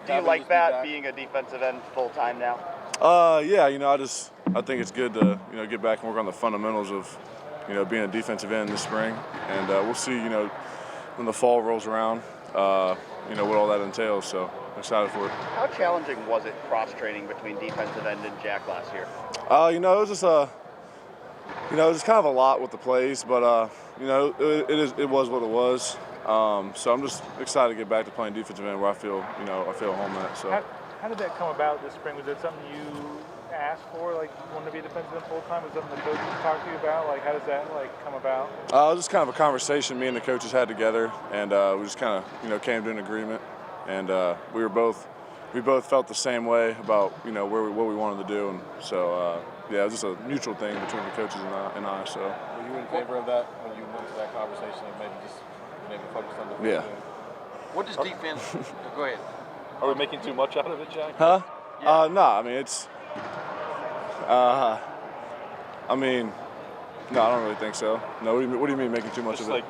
Do you like that, being a defensive end full-time now? Yeah, I think it's good to, get back and work on the fundamentals of, being a defensive end this spring. And we'll see, when the fall rolls around, what all that entails. So I'm excited for it. How challenging was it cross-training between defensive end and Jack last year? It was just it was kind of a lot with the plays, but it was what it was. So I'm just excited to get back to playing defensive end where I feel home at. So how did that come about this spring? Was it something you asked for, like you wanted to be a defensive end full time? Was it something the coaches talked to you about? Like how does that come about? It was just kind of a conversation me and the coaches had together, and we just kind of came to an agreement, and we both felt the same way about what we wanted to do, and so it was just a mutual thing between the coaches and I. So were you in favor of that when you went to that conversation and maybe focus on the yeah. What does defense? Go ahead. Are we making too much out of it, Jack? Huh? Yeah. No, I mean it's. No, I don't really think so. No, what do you mean making too much Just of it?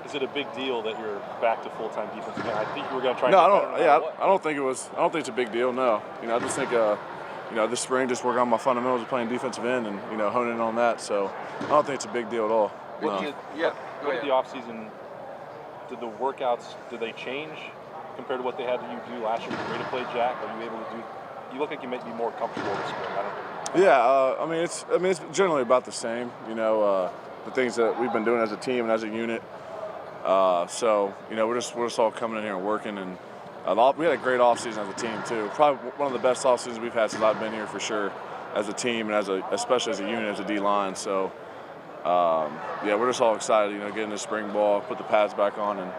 Is it a big deal that you're back to full-time defense again? I think you were going to try. No, I don't. Yeah, I don't think it was. I don't think it's a big deal. No, I just think this spring just work on my fundamentals of playing defensive end and honing in on that. So I don't think it's a big deal at all. No. During the offseason, did the workouts they change compared to what they had you do last year? Were you ready to play Jack? Are you able to do? You look like you may be more comfortable this spring. It's generally about the same. The things that we've been doing as a team and as a unit. So we're just all coming in here and working, and we had a great offseason as a team too. Probably one of the best off seasons we've had since I've been here for sure, as a team and especially as a unit, as a D line. So we're just all excited. Get in the spring ball, put the pads back on, and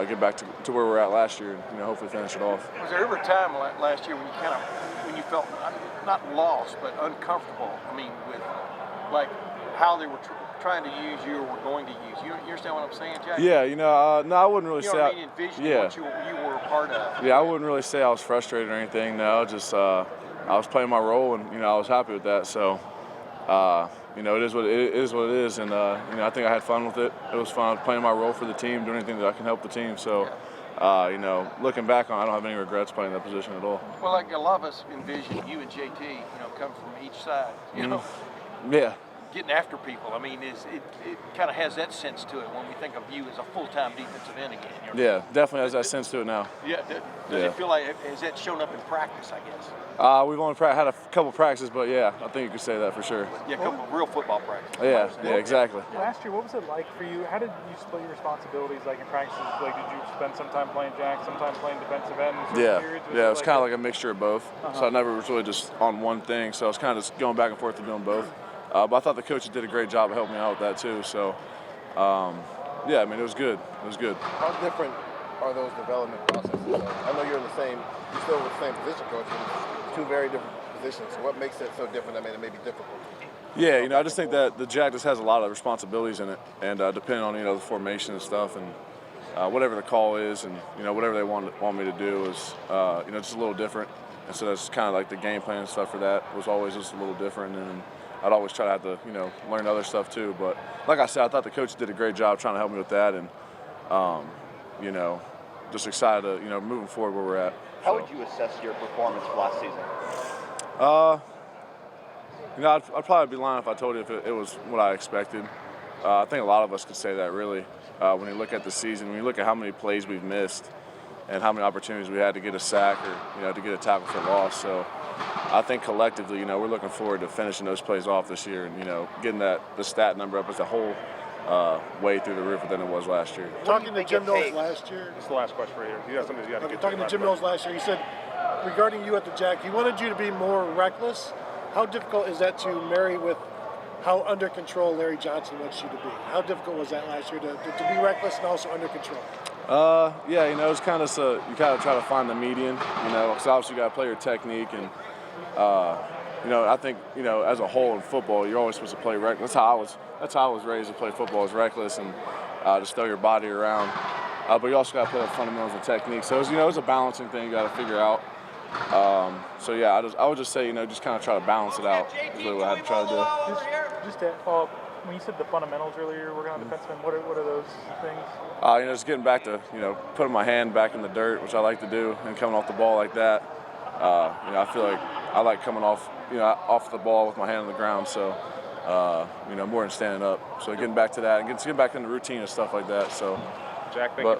get back to where we're at last year, and hopefully finish it off. Was there ever a time last year when you felt not lost but uncomfortable? I mean, with how they were trying to use you or were going to use you. You understand what I'm saying, Jack? Yeah, no, I wouldn't really say. Envisioning what you were a part of. Yeah, I wouldn't really say I was frustrated or anything. No, just I was playing my role, and I was happy with that. So, it is what it is, and I think I had fun with it. It was fun playing my role for the team, doing anything that I can help the team. So, looking back on, I don't have any regrets playing that position at all. Well, like a lot of us envision you and JT, come from each side, Yeah. Getting after people. I mean, it kind of has that sense to it when we think of you as a full-time defensive end again. Yeah, definitely has that sense to it now. Yeah. Does it feel like, has that shown up in practice, I guess? We've only had a couple practices, but yeah, I think you could say that for sure. Yeah, a couple of real football practices. Yeah, exactly. Last year, what was it like for you? How did you split your responsibilities in practices? Did you spend some time playing Jack, some time playing defensive end? It was kind of like a mixture of both. So I never was really just on one thing. So I was kind of just going back and forth and doing both. But I thought the coaches did a great job of helping me out with that too. So, it was good. It was good. How different are those development processes? I know you're still with the same position coach, but two very different positions. So what makes it so different that made it maybe difficult? Yeah, I just think that the Jack just has a lot of responsibilities in it, and depending on the formation and stuff, and whatever the call is, and whatever they want me to do is just a little different. And so that's kind of like the game plan and stuff for that was always just a little different, and I'd always try to have to learn other stuff too. But like I said, I thought the coach did a great job trying to help me with that, and just excited to moving forward where we're at. How would you assess your performance last season? I'd probably be lying if I told you if it was what I expected. I think a lot of us could say that really. When you look at the season, when you look at how many plays we've missed and how many opportunities we had to get a sack or to get a tackle for loss. So I think collectively, we're looking forward to finishing those plays off this year and getting the stat number up as a whole way through the roof than it was last year. Talking to Jim Knowles last year. It's the last question right here. You got something you got to get. Talking to Jim Knowles last year, he said regarding you at the Jack, he wanted you to be more reckless. How difficult is that to marry with how under control Larry Johnson wants you to be? How difficult was that last year to be reckless and also under control? It's kind of you kind of try to find the median, because obviously you got to play your technique, and I think as a whole in football, you're always supposed to play reckless. That's how I was raised to play football, is reckless and just throw your body around. But you also got to play the fundamentals of technique. So it's a balancing thing you got to figure out. I would just say just kind of try to balance it out. Is really what I had to try to do. Just to follow up, when you said the fundamentals earlier, working on defensemen, what are those things? Just getting back to, putting my hand back in the dirt, which I like to do, and coming off the ball like that. I feel like I like coming off, off the ball with my hand on the ground. So, more than standing up. So getting back to that and getting back in the routine and stuff like that. So, Jack, thank you very much.